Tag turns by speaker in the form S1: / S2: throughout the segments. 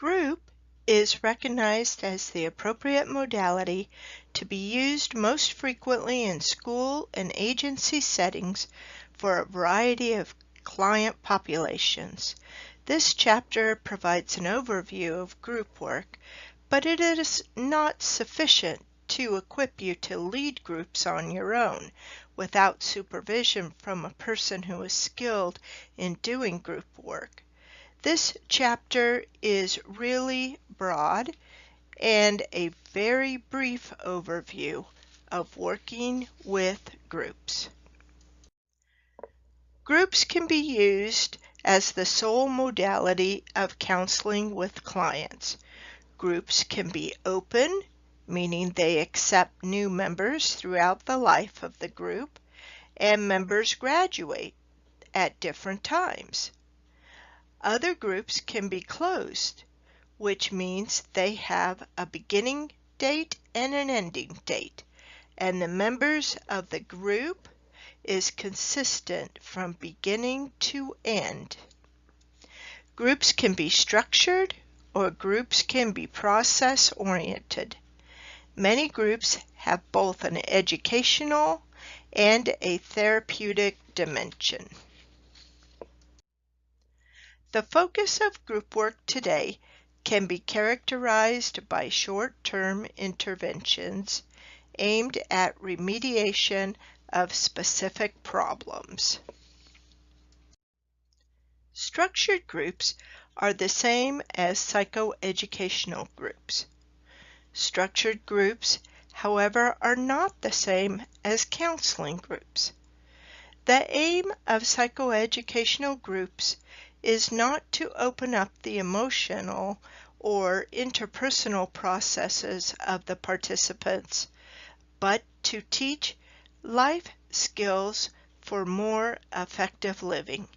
S1: Group is recognized as the appropriate modality to be used most frequently in school and agency settings for a variety of client populations. This chapter provides an overview of group work, but it is not sufficient to equip you to lead groups on your own without supervision from a person who is skilled in doing group work. This chapter is really broad and a very brief overview of working with groups. Groups can be used as the sole modality of counseling with clients. Groups can be open, meaning they accept new members throughout the life of the group, and members graduate at different times. Other groups can be closed, which means they have a beginning date and an ending date, and the members of the group is consistent from beginning to end. Groups can be structured or groups can be process-oriented. Many groups have both an educational and a therapeutic dimension. The focus of group work today can be characterized by short-term interventions aimed at remediation of specific problems. Structured groups are the same as psychoeducational groups. Structured groups, however, are not the same as counseling groups. The aim of psychoeducational groups is not to open up the emotional or interpersonal processes of the participants, but to teach life skills for more effective living.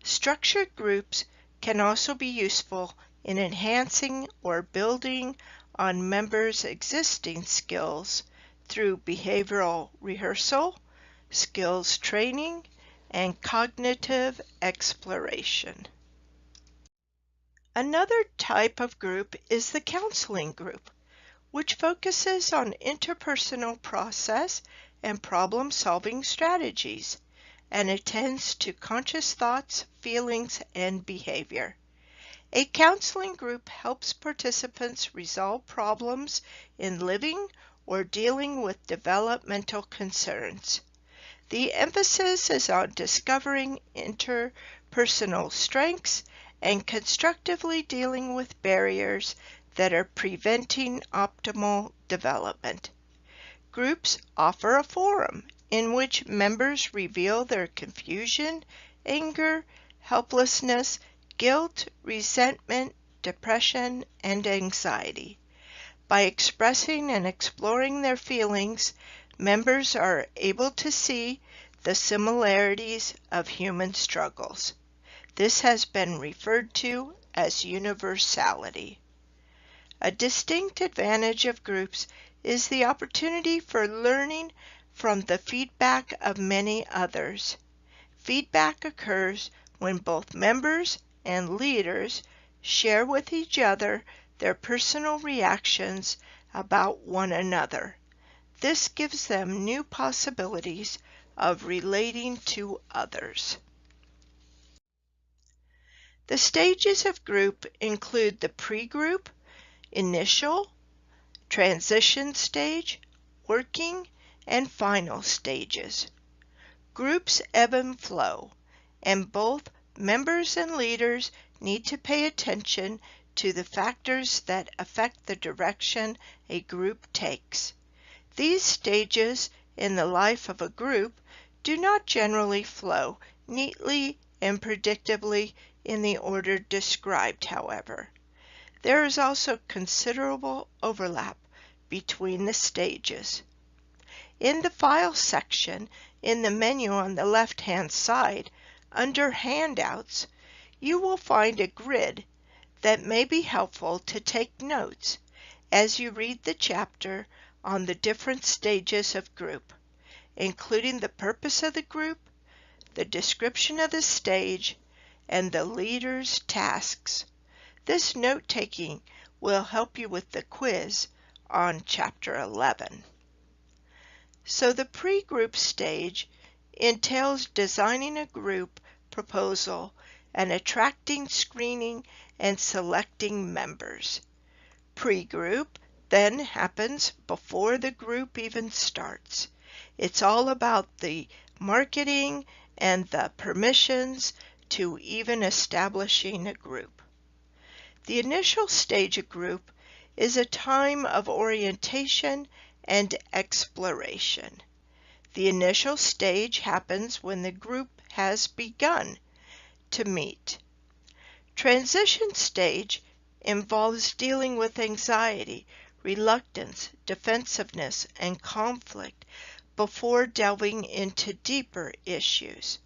S1: Structured groups can also be useful in enhancing or building on members' existing skills through behavioral rehearsal, skills training, and cognitive exploration. Another type of group is the counseling group, which focuses on interpersonal process and problem-solving strategies, and attends to conscious thoughts, feelings, and behavior. A counseling group helps participants resolve problems in living or dealing with developmental concerns. The emphasis is on discovering interpersonal strengths and constructively dealing with barriers that are preventing optimal development. Groups offer a forum in which members reveal their confusion, anger, helplessness, guilt, resentment, depression, and anxiety. By expressing and exploring their feelings, members are able to see the similarities of human struggles. This has been referred to as universality. A distinct advantage of groups is the opportunity for learning from the feedback of many others. Feedback occurs when both members and leaders share with each other their personal reactions about one another. This gives them new possibilities of relating to others. The stages of group include the pre-group, initial, transition stage, working, and final stages. Groups ebb and flow, and both members and leaders need to pay attention to the factors that affect the direction a group takes. These stages in the life of a group do not generally flow neatly and predictably in the order described, however. There is also considerable overlap between the stages. In the File section in the menu on the left-hand side, under Handouts, you will find a grid that may be helpful to take notes as you read the chapter on the different stages of group, including the purpose of the group, the description of the stage, and the leader's tasks. This note-taking will help you with the quiz on Chapter 11. So the pre-group stage entails designing a group proposal and attracting, screening, and selecting members. Pre-group then happens before the group even starts. It's all about the marketing and the permissions to even establishing a group. The initial stage of group is a time of orientation and exploration. The initial stage happens when the group has begun to meet. Transition stage involves dealing with anxiety, reluctance, defensiveness, and conflict before delving into deeper issues.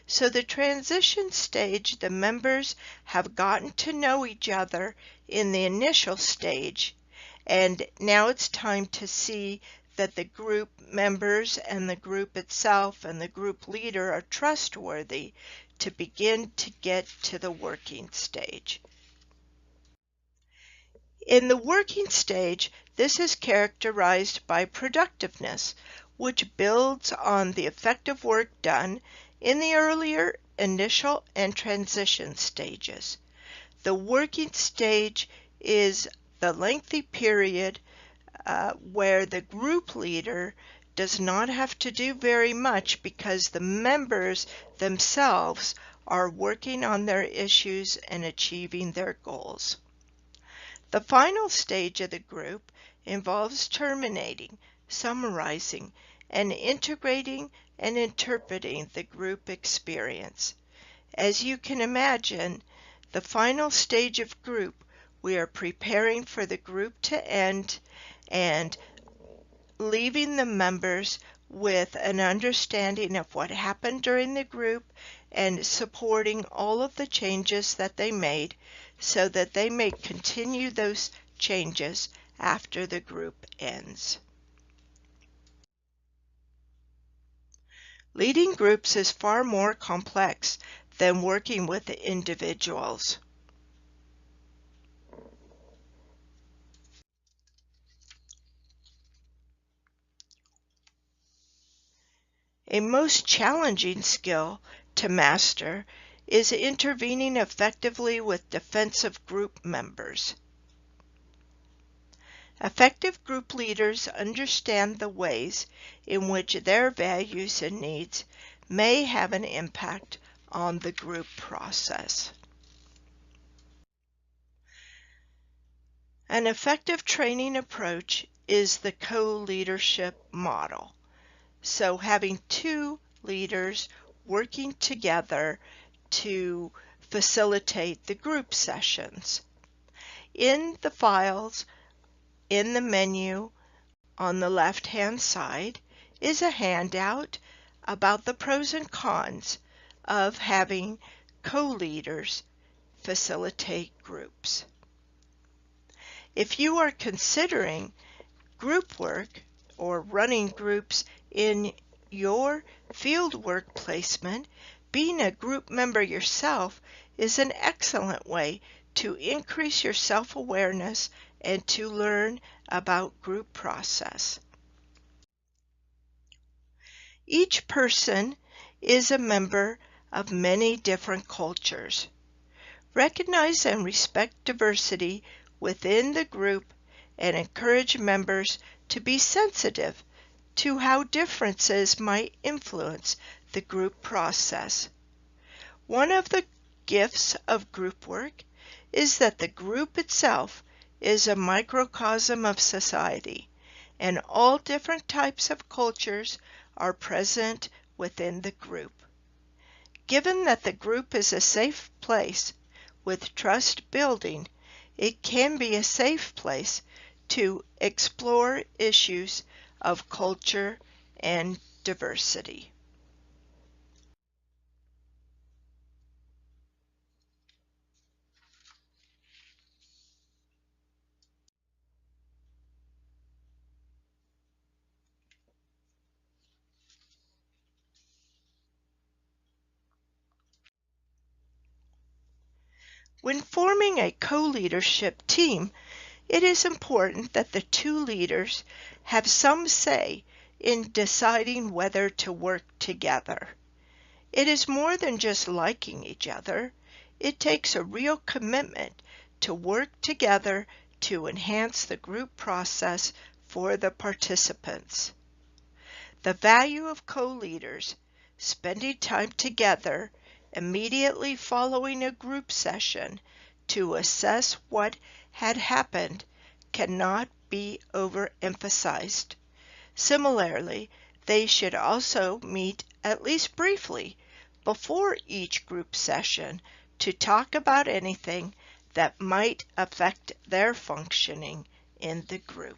S1: So the transition stage, the members have gotten to know each other in the initial stage, and now it's time to see that the group members and the group itself and the group leader are trustworthy to begin to get to the working stage. In the working stage, this is characterized by productiveness, which builds on the effective work done in the earlier initial and transition stages. The working stage is the lengthy period where the group leader does not have to do very much because the members themselves are working on their issues and achieving their goals. The final stage of the group involves terminating, summarizing, and integrating and interpreting the group experience. As you can imagine, the final stage of group, we are preparing for the group to end and leaving the members with an understanding of what happened during the group and supporting all of the changes that they made so that they may continue those changes after the group ends. Leading groups is far more complex than working with individuals. A most challenging skill to master is intervening effectively with defensive group members. Effective group leaders understand the ways in which their values and needs may have an impact on the group process. An effective training approach is the co-leadership model. So having two leaders working together to facilitate the group sessions. In the files, in the menu on the left-hand side is a handout about the pros and cons of having co-leaders facilitate groups. If you are considering group work or running groups in your field work placement, being a group member yourself is an excellent way to increase your self-awareness and to learn about group process. Each person is a member of many different cultures. Recognize and respect diversity within the group and encourage members to be sensitive to how differences might influence the group process. One of the gifts of group work is that the group itself is a microcosm of society, and all different types of cultures are present within the group. Given that the group is a safe place with trust building, it can be a safe place to explore issues of culture and diversity. When forming a co-leadership team, it is important that the two leaders have some say in deciding whether to work together. It is more than just liking each other. It takes a real commitment to work together to enhance the group process for the participants. The value of co-leaders spending time together immediately following a group session to assess what had happened cannot be overemphasized. Similarly, they should also meet at least briefly before each group session to talk about anything that might affect their functioning in the group.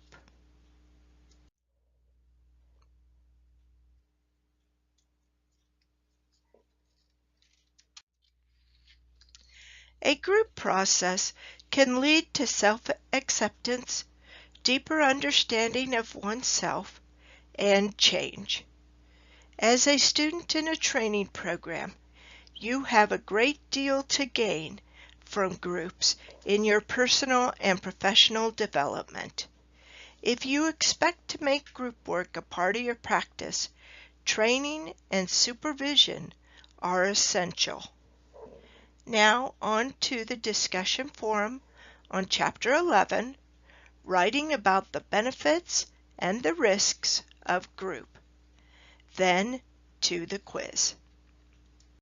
S1: A group process can lead to self-acceptance, deeper understanding of oneself, and change. As a student in a training program, you have a great deal to gain from groups in your personal and professional development. If you expect to make group work a part of your practice, training and supervision are essential. Now on to the discussion forum on Chapter 11, writing about the benefits and the risks of group. Then to the quiz.